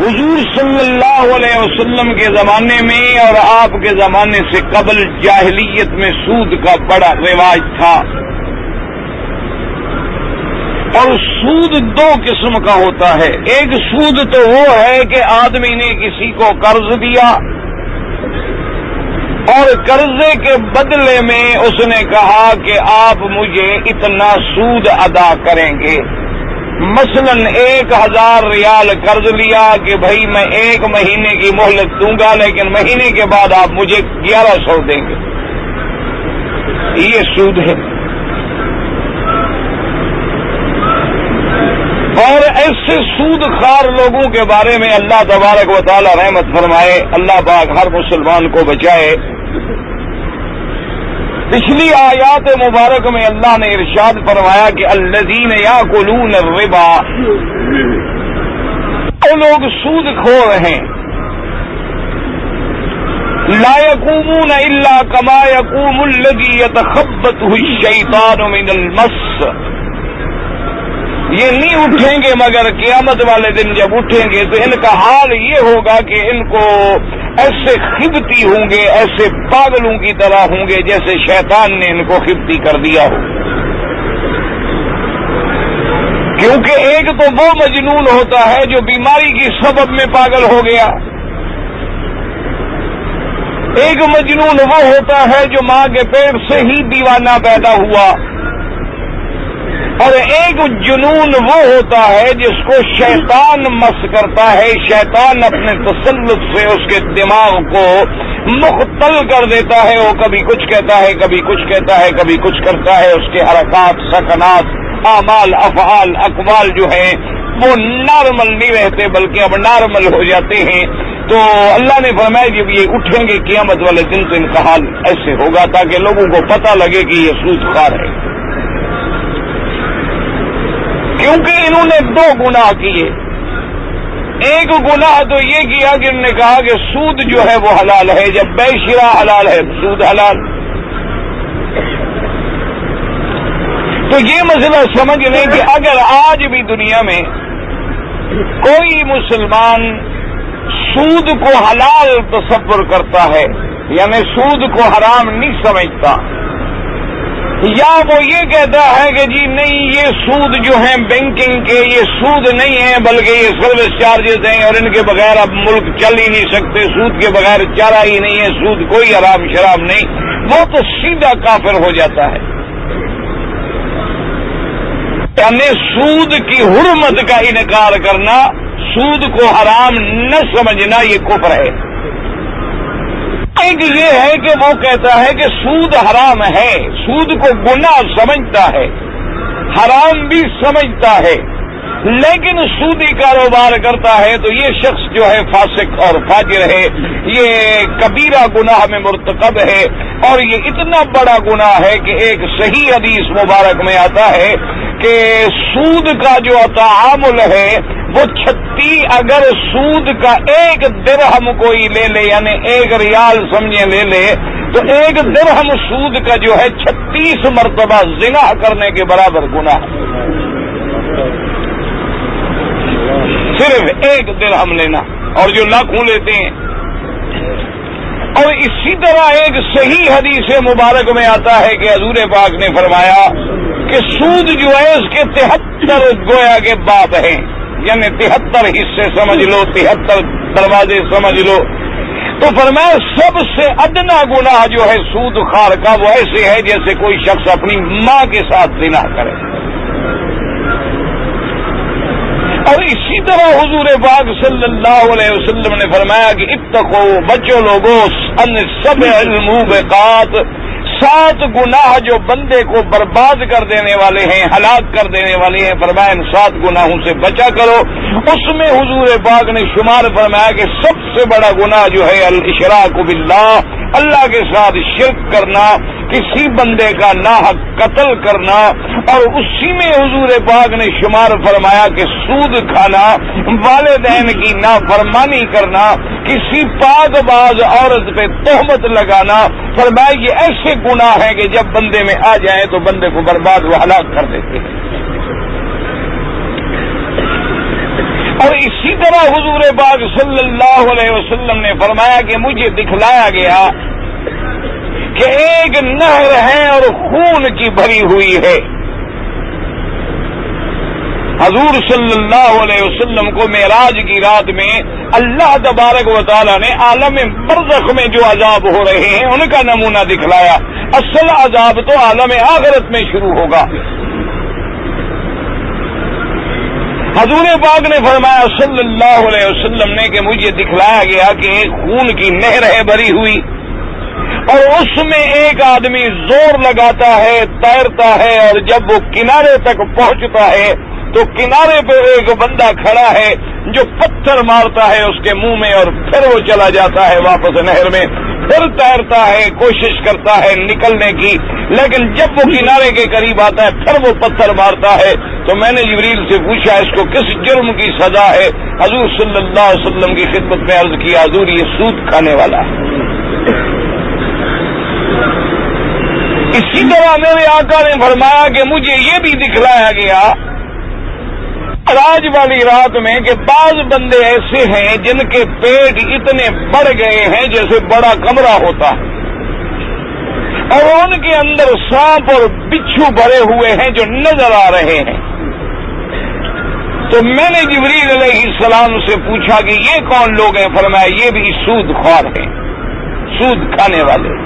حضور صلی اللہ علیہ وسلم کے زمانے میں اور آپ کے زمانے سے قبل جاہلیت میں سود کا بڑا رواج تھا، اور سود دو قسم کا ہوتا ہے۔ ایک سود تو وہ ہے کہ آدمی نے کسی کو قرض دیا اور قرضے کے بدلے میں اس نے کہا کہ آپ مجھے اتنا سود ادا کریں گے۔ مثلا 1000 ریال قرض لیا کہ بھائی میں 1 مہینے کی مہلت دوں گا، لیکن مہینے کے بعد آپ مجھے 1100 دیں گے، یہ سود ہے۔ اور ایسے سود خار لوگوں کے بارے میں اللہ تبارک و تعالی رحمت فرمائے، اللہ پاک ہر مسلمان کو بچائے۔ پچھلی آیات مبارک میں اللہ نے ارشاد فرمایا کہ الذین یاکلون الربا، وہ لوگ سود خور ہیں، لا یقومون الا کما یقوم الذی یتخبطہ الشیطان من المس، یہ نہیں اٹھیں گے مگر قیامت والے دن جب اٹھیں گے تو ان کا حال یہ ہوگا کہ ان کو ایسے خبتی ہوں گے، ایسے پاگلوں کی طرح ہوں گے جیسے شیطان نے ان کو خبتی کر دیا ہو۔ کیونکہ ایک تو وہ مجنون ہوتا ہے جو بیماری کی سبب میں پاگل ہو گیا، ایک مجنون وہ ہوتا ہے جو ماں کے پیٹ سے ہی دیوانہ پیدا ہوا، اور ایک جنون وہ ہوتا ہے جس کو شیطان مس کرتا ہے، شیطان اپنے تسلط سے اس کے دماغ کو مختل کر دیتا ہے، وہ کبھی کچھ کہتا ہے، کبھی کچھ کہتا ہے، کبھی کچھ کرتا ہے، اس کے حرکات، سکنات، اعمال، افعال، اقوال جو ہیں وہ نارمل نہیں رہتے بلکہ اب نارمل ہو جاتے ہیں۔ تو اللہ نے فرمایا جب یہ اٹھیں گے قیامت والے دن تو ان کا حال ایسے ہوگا تاکہ لوگوں کو پتہ لگے کہ یہ سود خار ہے، کیونکہ انہوں نے 2 گناہ کیے۔ ایک گناہ تو یہ کیا کہ انہوں نے کہا کہ سود جو ہے وہ حلال ہے، جب بے شرع حلال ہے سود حلال۔ تو یہ مسئلہ سمجھ لیں کہ اگر آج بھی دنیا میں کوئی مسلمان سود کو حلال تصور کرتا ہے، یعنی سود کو حرام نہیں سمجھتا، یا وہ یہ کہتا ہے کہ جی نہیں یہ سود جو ہیں بینکنگ کے یہ سود نہیں ہیں بلکہ یہ سروس چارجز ہیں اور ان کے بغیر اب ملک چل ہی نہیں سکتے، سود کے بغیر چارہ ہی نہیں ہے، سود کوئی حرام شراب نہیں، وہ تو سیدھا کافر ہو جاتا ہے۔ یعنی سود کی حرمت کا انکار کرنا، سود کو حرام نہ سمجھنا، یہ کفر ہے۔ ایک یہ ہے کہ وہ کہتا ہے کہ سود حرام ہے، سود کو گناہ سمجھتا ہے، حرام بھی سمجھتا ہے، لیکن سودی کاروبار کرتا ہے تو یہ شخص جو ہے فاسق اور فاجر ہے، یہ کبیرہ گناہ میں مرتکب ہے، اور یہ اتنا بڑا گناہ ہے کہ ایک صحیح حدیث مبارک میں آتا ہے کہ سود کا جو تعامل ہے وہ 36، اگر سود کا 1 درہم کوئی لے لے، یعنی 1 ریال سمجھے لے لے، تو 1 درہم سود کا جو ہے 36 مرتبہ زنا کرنے کے برابر گناہ ہے، صرف 1 درہم لینا، اور جو لاکھوں لیتے ہیں۔ اور اسی طرح ایک صحیح حدیث مبارک میں آتا ہے کہ حضور پاک نے فرمایا کہ سود جو ہے اس کے 73 گویا کے باب ہیں، یعنی 73 حصے سمجھ لو، 73 دروازے سمجھ لو۔ تو فرمایا سب سے ادنا گناہ جو ہے سود خار کا وہ ایسے ہے جیسے کوئی شخص اپنی ماں کے ساتھ زنا کرے۔ اور اسی طرح حضور پاک صلی اللہ علیہ وسلم نے فرمایا کہ اتقو، بچو لوگوں، ان 7 الموبقات، 7 گناہ جو بندے کو برباد کر دینے والے ہیں، ہلاک کر دینے والے ہیں، فرمایا ان 7 گناہوں سے بچا کرو۔ اس میں حضور پاک نے شمار فرمایا کہ سب سے بڑا گناہ جو ہے الاشراک باللہ، اللہ کے ساتھ شرک کرنا، کسی بندے کا ناحق قتل کرنا، اور اسی میں حضور پاک نے شمار فرمایا کہ سود کھانا، والدین کی نافرمانی کرنا، کسی پاک باز عورت پہ تہمت لگانا، فرمایا یہ ایسے گناہ ہیں کہ جب بندے میں آ جائیں تو بندے کو برباد و ہلاک کر دیتے ہیں۔ اور اس اسی طرح حضور پاک صلی اللہ علیہ وسلم نے فرمایا کہ مجھے دکھلایا گیا کہ ایک نہر ہے اور خون کی بھری ہوئی ہے. حضور صلی اللہ علیہ وسلم کو معراج کی رات میں اللہ تبارک و تعالی نے عالم برزخ میں جو عذاب ہو رہے ہیں ان کا نمونہ دکھلایا. اصل عذاب تو عالم آخرت میں شروع ہوگا. حضور پاک نے فرمایا صلی اللہ علیہ وسلم نے کہ مجھے دکھلایا گیا کہ ایک خون کی نہر ہے بھری ہوئی اور اس میں ایک آدمی زور لگاتا ہے, تیرتا ہے, اور جب وہ کنارے تک پہنچتا ہے تو کنارے پہ ایک بندہ کھڑا ہے جو پتھر مارتا ہے اس کے منہ میں, اور پھر وہ چلا جاتا ہے واپس نہر میں, پھر تیرتا ہے, کوشش کرتا ہے نکلنے کی, لیکن جب وہ کنارے کے قریب آتا ہے پھر وہ پتھر مارتا ہے. تو میں نے جبریل سے پوچھا اس کو کس جرم کی سزا ہے؟ حضور صلی اللہ علیہ وسلم کی خدمت میں عرض کیا حضور یہ سود کھانے والا ہے. اسی طرح میرے آقا نے فرمایا کہ مجھے یہ بھی دکھلایا گیا راج والی رات میں کہ بعض بندے ایسے ہیں جن کے پیٹ اتنے بڑھ گئے ہیں جیسے بڑا کمرہ ہوتا ہے, اور ان کے اندر سانپ اور بچھو بھرے ہوئے ہیں جو نظر آ رہے ہیں. تو میں نے جبریل علیہ السلام سے پوچھا کہ یہ کون لوگ ہیں؟ فرمایا یہ بھی سود خوار ہیں, سود کھانے والے.